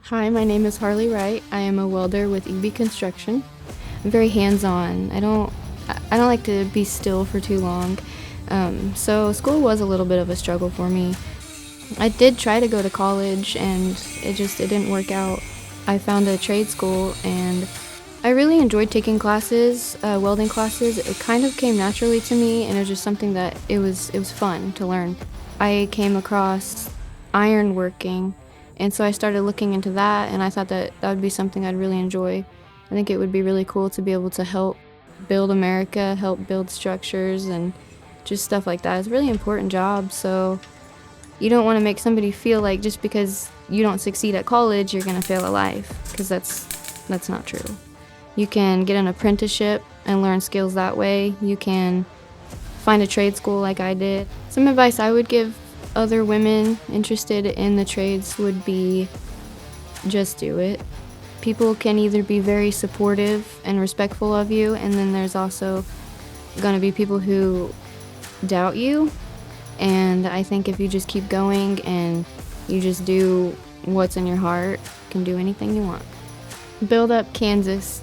Hi, my name is Harley Wright. I am a welder with EB Construction. I'm very hands-on. I don't like to be still for too long. So school was a little bit of a struggle for me. I did try to go to college and it didn't work out. I found a trade school and I really enjoyed taking classes, welding classes. It kind of came naturally to me and it was just something that it was fun to learn. I came across iron working and so I started looking into that and I thought that that would be something I'd really enjoy. I think it would be really cool to be able to help build America, help build structures and just stuff like that. It's a really important job, so you don't want to make somebody feel like just because you don't succeed at college, you're going to fail at life, because that's not true. You can get an apprenticeship and learn skills that way. You can find a trade school like I did. Some advice I would give other women interested in the trades would be just do it. People can either be very supportive and respectful of you, and then there's also going to be people who doubt you. And I think if you just keep going and you just do what's in your heart, you can do anything you want. Build up Kansas.